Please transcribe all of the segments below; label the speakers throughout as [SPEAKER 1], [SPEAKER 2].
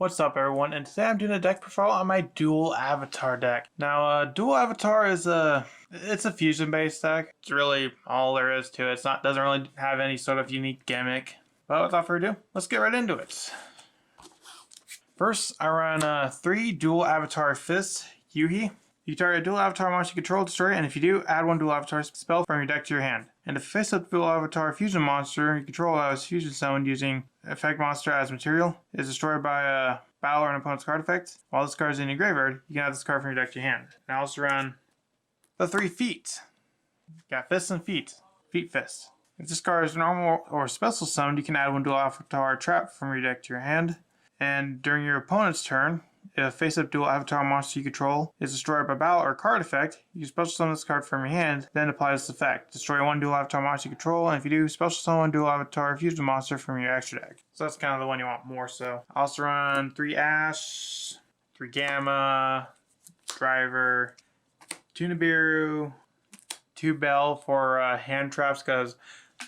[SPEAKER 1] What's up everyone, and today I'm doing a deck profile on my dual avatar deck. Now dual avatar is it's a fusion based deck. It's really all there is to it. Doesn't really have any sort of unique gimmick. But without further ado, let's get right into it. First, I run 3 dual avatar fists, Yuhi. You target a dual avatar monster you control, destroy it, and if you do, add 1 dual avatar spell from your deck to your hand. And if face-up dual avatar fusion monster you control as fusion summoned using effect monster as material is destroyed by a battle or an opponent's card effect, while this card is in your graveyard, you can add this card from your deck to your hand. And I also run the 3 feet. Got fists and feet. Feet fist. If this card is normal or special summoned, you can add 1 dual avatar trap from your deck to your hand. And during your opponent's turn, if a face-up dual avatar monster you control is destroyed by battle or card effect, you special summon this card from your hand, then apply this effect. Destroy 1 dual avatar monster you control, and if you do, special summon 1 dual avatar fusion monster from your extra deck. So that's kind of the one you want more so. I also run 3 Ash, 3 Gamma, Driver, 2 Nibiru, 2 Bell for hand traps, because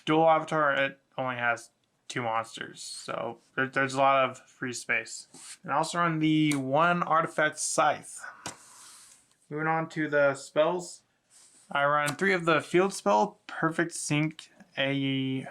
[SPEAKER 1] dual avatar, it only has 2 monsters, so there's a lot of free space. And I also run the 1 artifact scythe. Moving on to the spells, I run 3 of the field spell, Perfect Sync Aeon.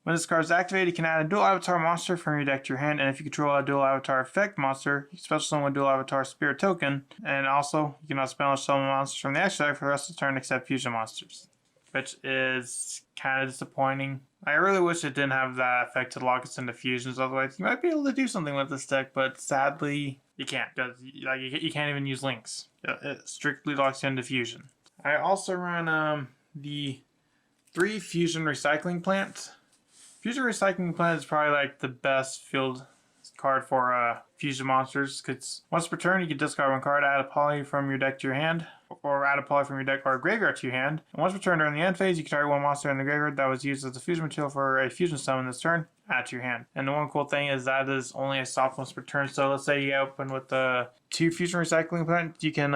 [SPEAKER 1] When this card is activated, you can add a dual avatar monster from your deck to your hand, and if you control a dual avatar effect monster, you can special summon a dual avatar spirit token, and also you can also special summon monsters from the extra deck for the rest of the turn except fusion monsters, which is kind of disappointing. I really wish it didn't have that effect to lock us into fusions, otherwise you might be able to do something with this deck, but sadly you can't, because you can't even use links. It strictly locks you into fusion. I also run the 3 fusion recycling plant. Fusion recycling plant is probably like the best field card for fusion monsters, because once per turn you can discard 1 card, add a poly from your deck to your hand, or add a poly from your deck or graveyard to your hand. And once per turn during the end phase, you can target 1 monster in the graveyard that was used as a fusion material for a fusion summon this turn, add to your hand. And the one cool thing is that is only a soft once per turn, so let's say you open with the 2 fusion recycling plant, you can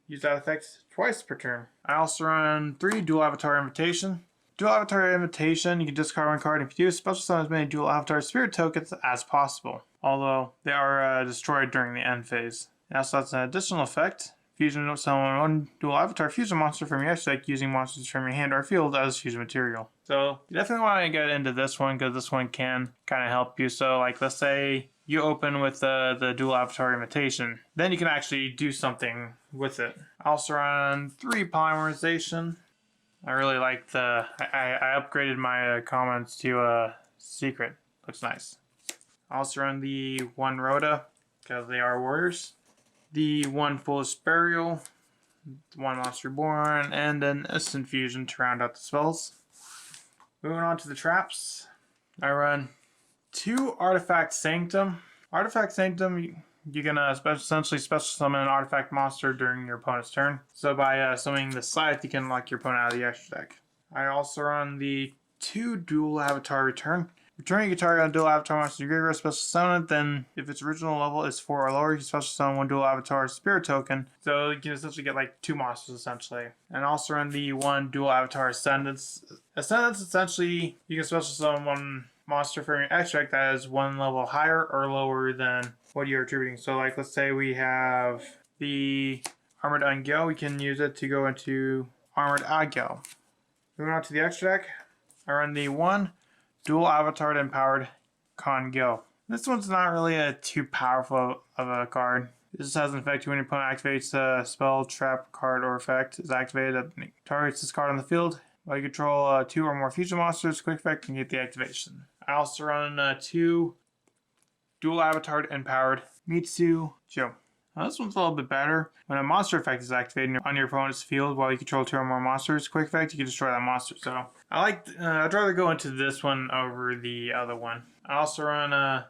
[SPEAKER 1] use that effect twice per turn. I also run 3 dual avatar invitation. Dual avatar invitation, you can discard 1 card, and if you do, special summon as many dual avatar spirit tokens as possible, although they are destroyed during the end phase. And also that's an additional effect. Fusion summon 1 dual avatar fusion monster from your extra deck using monsters from your hand or field as fusion material. So you definitely want to get into this one, because this one can kind of help you. So like, let's say you open with the dual avatar invitation, then you can actually do something with it. I also run 3 polymerization. I really like I upgraded my comments to secret. Looks nice. I also run the 1 Rhoda, because they are warriors. The 1 Foolish Burial, 1 Monster Reborn, and an Instant Fusion to round out the spells. Moving on to the traps, I run 2 Artifact Sanctum. Artifact Sanctum, you can essentially special summon an artifact monster during your opponent's turn. So by summoning the scythe, you can lock your opponent out of the extra deck. I also run the 2 dual avatar return. Returning you can target a dual avatar monster to your graveyard, special summon it, then if its original level is 4 or lower, you can special summon 1 dual avatar spirit token. So you can essentially get like 2 monsters essentially. And also run the 1 dual avatar ascendance. Ascendance, essentially you can special summon 1 monster from your extra deck that is 1 level higher or lower than what you're attributing. So like, let's say we have the Armored Angel, we can use it to go into Armored Agel. Moving on to the extra deck, I run the 1 dual avatar empowered Con-Gil. This one's not really too powerful of a card. This has an effect when your opponent activates a spell, trap, card, or effect is activated that targets this card on the field. While you control 2 or more fusion monsters, quick effect can get the activation. I also run 2 dual avatar empowered Mitsu Jo. Now this one's a little bit better. When a monster effect is activated on your opponent's field while you control 2 or more monsters, quick effect, you can destroy that monster. So I'd rather go into this one over the other one. I also run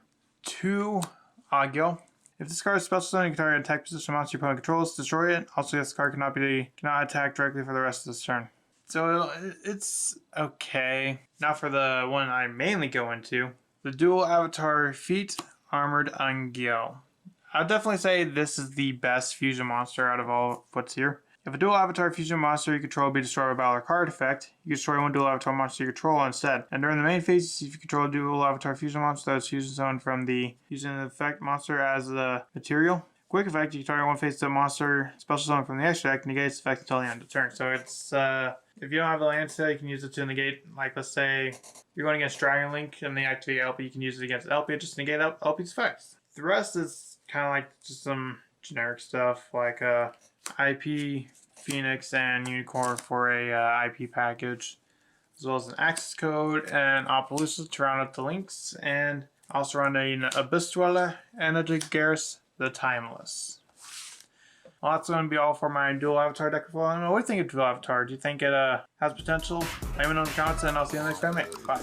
[SPEAKER 1] 2 Agil. If this card is special summon, you can target attack position monster your opponent controls, destroy it. Also, this card cannot attack directly for the rest of this turn. So it's okay. Now for the one I mainly go into, the dual avatar feet Armored Angel. I'd definitely say this is the best fusion monster out of all what's here. If a dual avatar fusion monster you control be destroyed by a battle or card effect, you can destroy one dual avatar monster you control instead. And during the main phase, if you control a dual avatar fusion monster that is fusion zone from the using the effect monster as the material. Quick effect, you can target one face to a monster special zone from the extra deck, negates the effect until the end of the turn. So it's if you don't have the land set, you can use it to negate, like let's say you're going against Dragon Link and they activate LP, you can use it against LP, just negate LP's effects. The rest is kind of like just some generic stuff like IP, Phoenix, and Unicorn for a IP package, as well as an access code and Opelousas to round up the links, and also run an Abyss Dweller and a Jagaris the Timeless. Well, that's going to be all for my dual avatar deck. What do you think of dual avatar? Do you think it has potential? Let me know in the comments, and I'll see you in the next time. Bye.